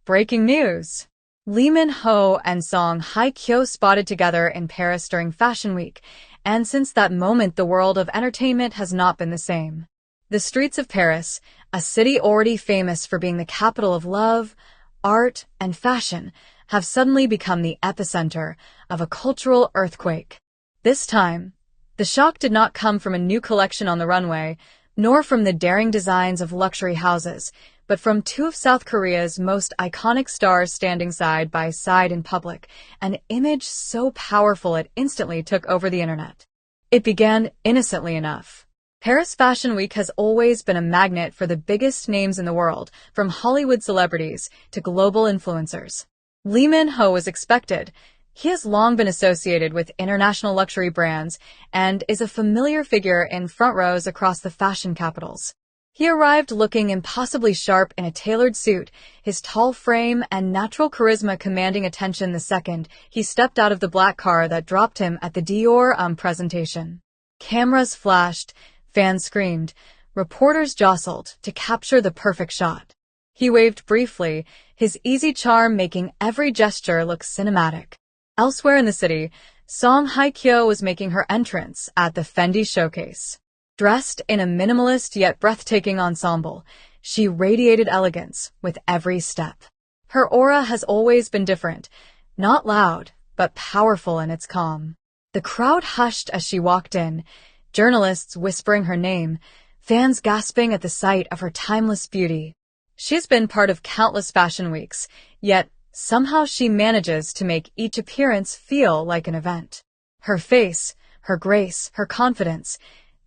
Breaking news! Lee Min-ho and song Hye Kyo spotted together in Paris during Fashion Week, and since that moment the world of entertainment has not been the same. The streets of Paris, a city already famous for being the capital of love, art, and fashion, have suddenly become the epicenter of a cultural earthquake. This time, the shock did not come from a new collection on the runway, nor from the daring designs of luxury houses, but from two of South Korea's most iconic stars standing side by side in public, an image so powerful it instantly took over the internet. It began innocently enough. Paris Fashion Week has always been a magnet for the biggest names in the world, from Hollywood celebrities to global influencers. Lee Min-ho was expected. He has long been associated with international luxury brands and is a familiar figure in front rows across the fashion capitals. He arrived looking impossibly sharp in a tailored suit, his tall frame and natural charisma commanding attention the second he stepped out of the black car that dropped him at the Dior presentation. Cameras flashed, fans screamed, reporters jostled to capture the perfect shot. He waved briefly, his easy charm making every gesture look cinematic. Elsewhere in the city, Song Hye Kyo was making her entrance at the Fendi showcase. Dressed in a minimalist yet breathtaking ensemble, she radiated elegance with every step. Her aura has always been different, not loud, but powerful in its calm. The crowd hushed as she walked in, journalists whispering her name, fans gasping at the sight of her timeless beauty. She's been part of countless fashion weeks, yet somehow she manages to make each appearance feel like an event. Her face, her grace, her confidence,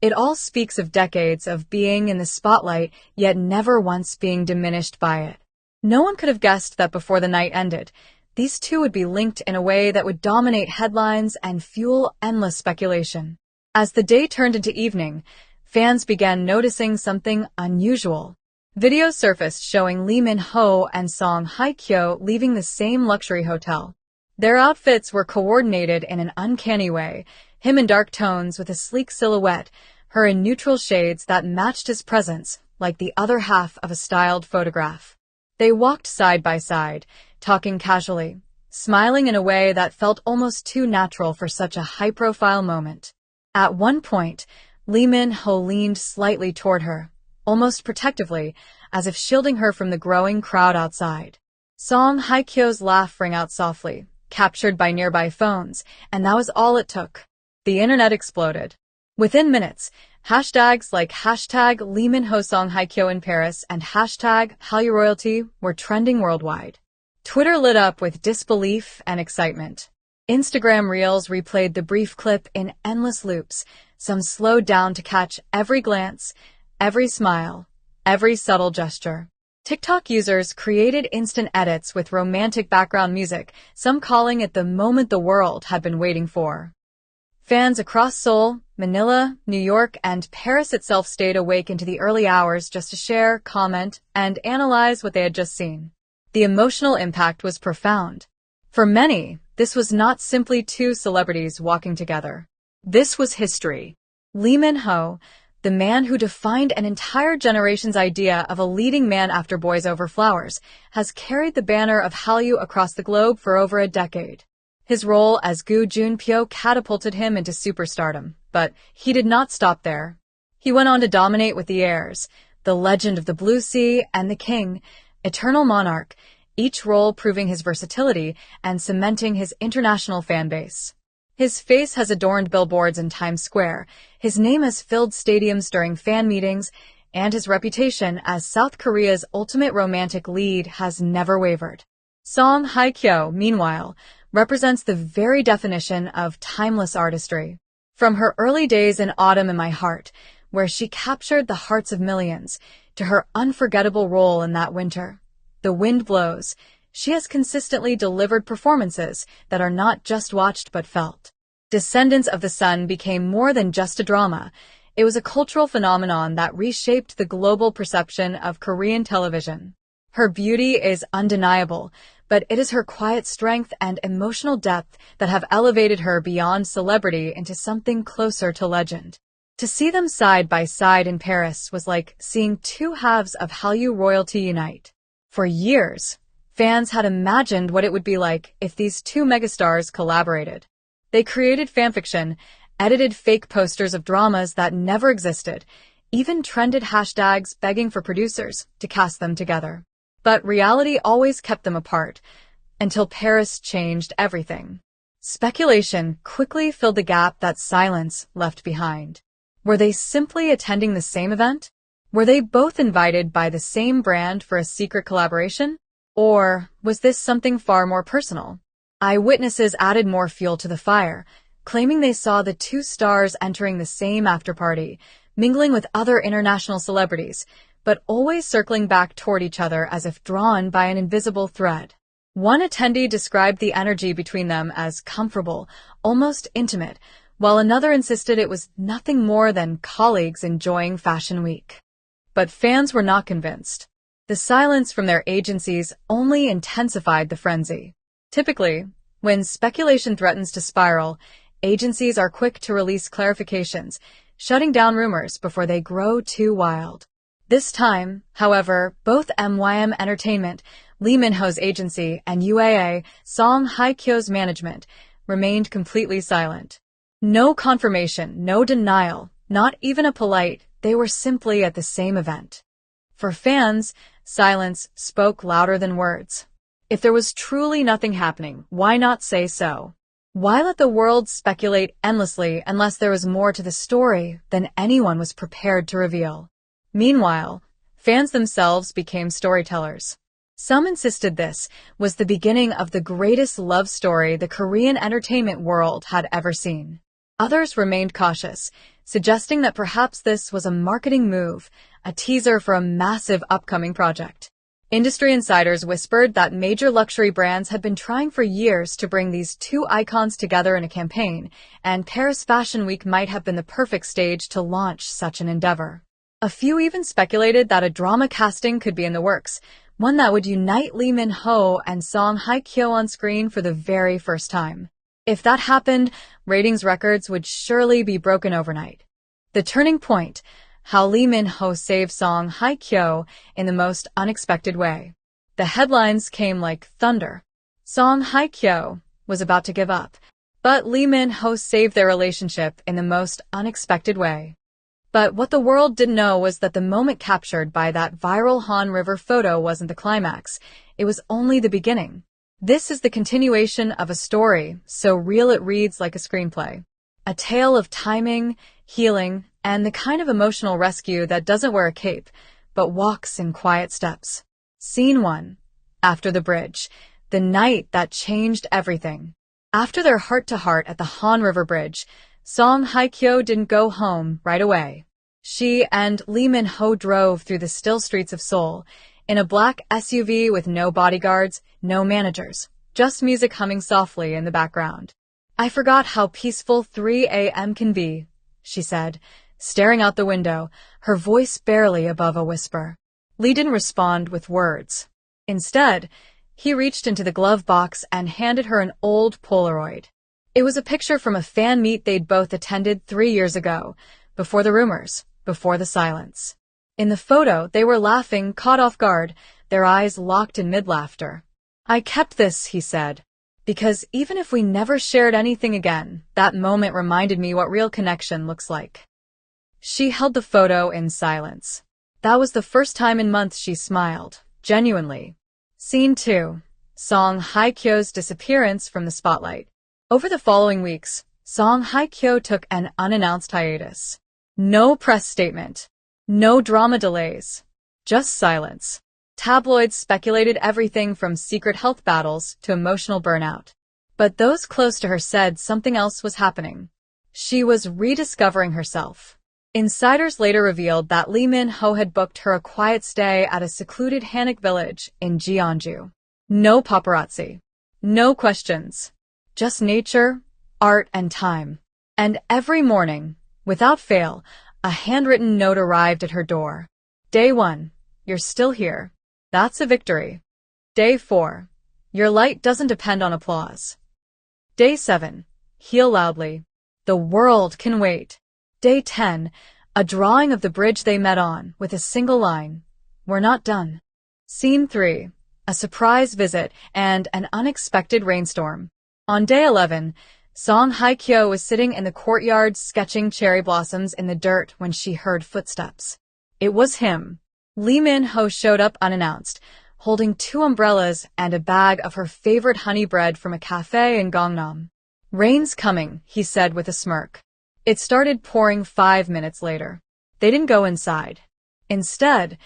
it all speaks of decades of being in the spotlight, yet never once being diminished by it. No one could have guessed that before the night ended, these two would be linked in a way that would dominate headlines and fuel endless speculation. As the day turned into evening, fans began noticing something unusual. Videos surfaced showing Lee Min-ho and Song Hye Kyo leaving the same luxury hotel. Their outfits were coordinated in an uncanny way, him in dark tones with a sleek silhouette, her in neutral shades that matched his presence like the other half of a styled photograph. They walked side by side, talking casually, smiling in a way that felt almost too natural for such a high-profile moment. At one point, Lee Min-ho leaned slightly toward her, almost protectively, as if shielding her from the growing crowd outside. Song Hye Kyo's laugh rang out softly, captured by nearby phones, and that was all it took. The internet exploded. Within minutes, hashtags like hashtag Lee Min-ho Song Hye Kyo in Paris and hashtag Hallyu Royalty were trending worldwide. Twitter lit up with disbelief and excitement. Instagram Reels replayed the brief clip in endless loops, some slowed down to catch every glance, every smile, every subtle gesture. TikTok users created instant edits with romantic background music, some calling it the moment the world had been waiting for. Fans across Seoul, Manila, New York, and Paris itself stayed awake into the early hours just to share, comment, and analyze what they had just seen. The emotional impact was profound. For many, this was not simply two celebrities walking together. This was history. Lee Min-ho, the man who defined an entire generation's idea of a leading man after Boys Over Flowers, has carried the banner of Hallyu across the globe for over a decade. His role as Gu Junpyo catapulted him into superstardom, but he did not stop there. He went on to dominate with the heirs, the legend of the Blue Sea and the King, eternal monarch, each role proving his versatility and cementing his international fan base. His face has adorned billboards in Times Square, his name has filled stadiums during fan meetings, and his reputation as South Korea's ultimate romantic lead has never wavered. Song Hye Kyo, meanwhile, represents the very definition of timeless artistry. From her early days in Autumn in My Heart, where she captured the hearts of millions, to her unforgettable role in That Winter, The Wind Blows, she has consistently delivered performances that are not just watched but felt. Descendants of the Sun became more than just a drama. It was a cultural phenomenon that reshaped the global perception of Korean television. Her beauty is undeniable, but it is her quiet strength and emotional depth that have elevated her beyond celebrity into something closer to legend. To see them side by side in Paris was like seeing two halves of Hallyu royalty unite. For years, Fans had imagined what it would be like if these two megastars collaborated. They created fanfiction, edited fake posters of dramas that never existed, even trended hashtags begging for producers to cast them together. But reality always kept them apart, until Paris changed everything. Speculation quickly filled the gap that silence left behind. Were they simply attending the same event? Were they both invited by the same brand for a secret collaboration? Or was this something far more personal? Eyewitnesses added more fuel to the fire, claiming they saw the two stars entering the same after-party, mingling with other international celebrities, but always circling back toward each other as if drawn by an invisible thread. One attendee described the energy between them as comfortable, almost intimate, while another insisted it was nothing more than colleagues enjoying Fashion Week. But fans were not convinced. The silence from their agencies only intensified the frenzy. Typically, when speculation threatens to spiral, agencies are quick to release clarifications, shutting down rumors before they grow too wild. This time, however, both MYM Entertainment, Lee Min-ho's agency, and UAA, Song Hye Kyo's management, remained completely silent. No confirmation, no denial, not even a polite, they were simply at the same event. For fans, silence spoke louder than words. If there was truly nothing happening, why not say so? Why let the world speculate endlessly unless there was more to the story than anyone was prepared to reveal? Meanwhile, fans themselves became storytellers. Some insisted this was the beginning of the greatest love story the Korean entertainment world had ever seen. Others remained cautious, suggesting that perhaps this was a marketing move, a teaser for a massive upcoming project. Industry insiders whispered that major luxury brands had been trying for years to bring these two icons together in a campaign, and Paris Fashion Week might have been the perfect stage to launch such an endeavor. A few even speculated that a drama casting could be in the works, one that would unite Lee Min-ho and Song Hye Kyo on screen for the very first time. If that happened, ratings records would surely be broken overnight. The turning point: how Lee Min-ho saved Song Hye Kyo in the most unexpected way. The headlines came like thunder. Song Hye Kyo was about to give up, but Lee Min-ho saved their relationship in the most unexpected way. But what the world didn't know was that the moment captured by that viral Han River photo wasn't the climax. It was only the beginning. This is the continuation of a story so real it reads like a screenplay. A tale of timing, healing, and the kind of emotional rescue that doesn't wear a cape, but walks in quiet steps. Scene 1. After the bridge. The night that changed everything. After their heart-to-heart at the Han River Bridge, Song Hye Kyo didn't go home right away. She and Lee Min-ho drove through the still streets of Seoul, in a black SUV with no bodyguards, no managers, just music humming softly in the background. "I forgot how peaceful 3 a.m. can be," she said, staring out the window, her voice barely above a whisper. Lee didn't respond with words. Instead, he reached into the glove box and handed her an old Polaroid. It was a picture from a fan meet they'd both attended 3 years ago, before the rumors, before the silence. In the photo, they were laughing, caught off guard, their eyes locked in mid-laughter. "I kept this," he said, "because even if we never shared anything again, that moment reminded me what real connection looks like." She held the photo in silence. That was the first time in months she smiled, genuinely. Scene 2. Song Hye Kyo's disappearance from the spotlight. Over the following weeks, Song Hye Kyo took an unannounced hiatus. No press statement. No drama delays. Just silence. Tabloids speculated everything from secret health battles to emotional burnout. But those close to her said something else was happening. She was rediscovering herself. Insiders later revealed that Lee Min-ho had booked her a quiet stay at a secluded Hanok village in Jeonju. No paparazzi. No questions. Just nature, art, and time. And every morning, without fail, a handwritten note arrived at her door. Day 1. You're still here. That's a victory. Day 4. Your light doesn't depend on applause. Day 7. Heal loudly. The world can wait. Day 10. A drawing of the bridge they met on, with a single line. We're not done. Scene 3. a surprise visit, and an unexpected rainstorm. On day 11, Hye Kyo was sitting in the courtyard sketching cherry blossoms in the dirt when she heard footsteps. It was him. Lee Min-ho showed up unannounced, holding 2 umbrellas and a bag of her favorite honey bread from a cafe in Gangnam. "Rain's coming," he said with a smirk. It started pouring 5 minutes later. They didn't go inside. Instead,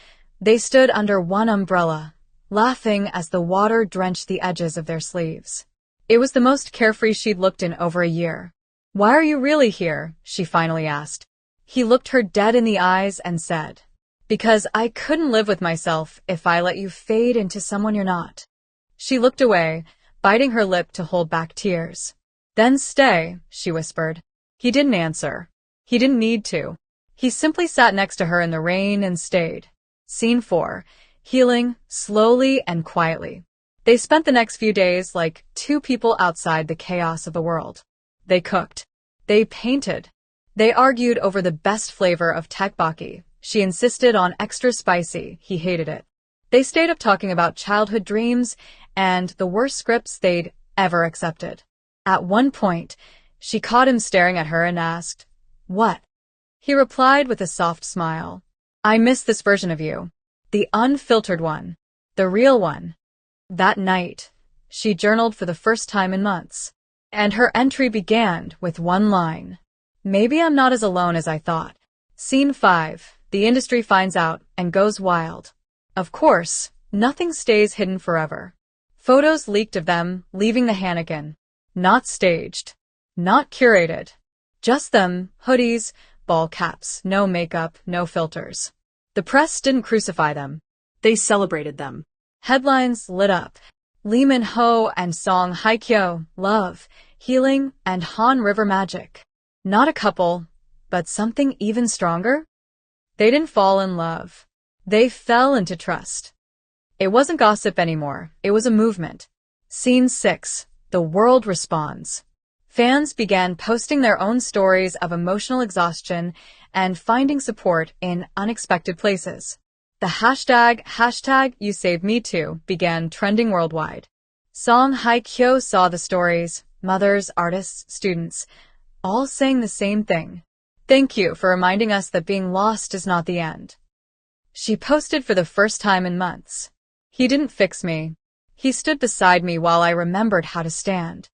they stood under one umbrella, laughing as the water drenched the edges of their sleeves. It was the most carefree she'd looked in over a year. "Why are you really here?" she finally asked. He looked her dead in the eyes and said, "Because I couldn't live with myself if I let you fade into someone you're not." She looked away, biting her lip to hold back tears. "Then stay," she whispered. He didn't answer. He didn't need to. He simply sat next to her in the rain and stayed. Scene 4. Healing, slowly and quietly. They spent the next few days like 2 people outside the chaos of the world. They cooked. They painted. They argued over the best flavor of tteokbokki. She insisted on extra spicy. He hated it. They stayed up talking about childhood dreams and the worst scripts they'd ever accepted. At one point, she caught him staring at her and asked, "What?" He replied with a soft smile, "I miss this version of you. The unfiltered one. The real one." That night, she journaled for the first time in months. And her entry began with one line. "Maybe I'm not as alone as I thought." Scene 5. The industry finds out and goes wild. Of course, nothing stays hidden forever. Photos leaked of them leaving the Hanakin. Not staged. Not curated. Just them, hoodies, ball caps, no makeup, no filters. The press didn't crucify them. They celebrated them. Headlines lit up. Lee Min-ho and Hye Kyo, love, healing, and Han River magic. Not a couple, but something even stronger? They didn't fall in love. They fell into trust. It wasn't gossip anymore. It was a movement. Scene 6. The world responds. Fans began posting their own stories of emotional exhaustion and finding support in unexpected places. The hashtag #YouSavedMeToo began trending worldwide. Hye Kyo saw the stories, mothers, artists, students, all saying the same thing. "Thank you for reminding us that being lost is not the end." She posted for the first time in months. "He didn't fix me. He stood beside me while I remembered how to stand."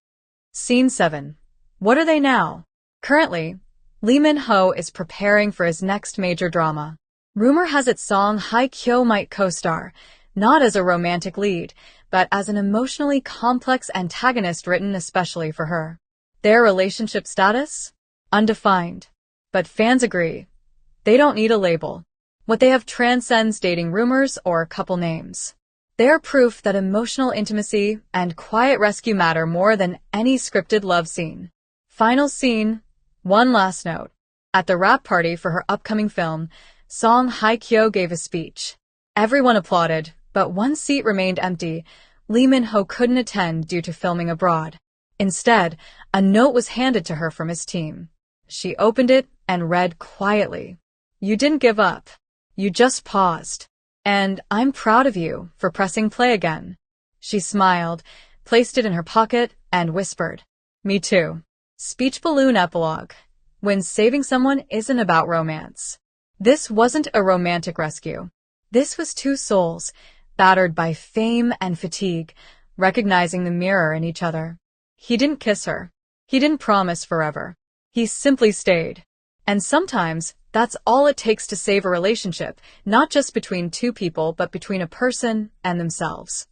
Scene 7. What are they now? Currently, Lee Min-ho is preparing for his next major drama. Rumor has it Hye Kyo might co-star, not as a romantic lead, but as an emotionally complex antagonist written especially for her. Their relationship status? Undefined. But fans agree. They don't need a label. What they have transcends dating rumors or couple names. They're proof that emotional intimacy and quiet rescue matter more than any scripted love scene. Final scene. One last note. At the wrap party for her upcoming film, Hye Kyo gave a speech. Everyone applauded, but one seat remained empty. Lee Min-ho couldn't attend due to filming abroad. Instead, a note was handed to her from his team. She opened it and read quietly. "You didn't give up. You just paused. And I'm proud of you for pressing play again." She smiled, placed it in her pocket, and whispered, "Me too." Speech balloon epilogue. When saving someone isn't about romance. This wasn't a romantic rescue. This was 2 souls, battered by fame and fatigue, recognizing the mirror in each other. He didn't kiss her. He didn't promise forever. He simply stayed. And sometimes, that's all it takes to save a relationship, not just between 2 people but between a person and themselves.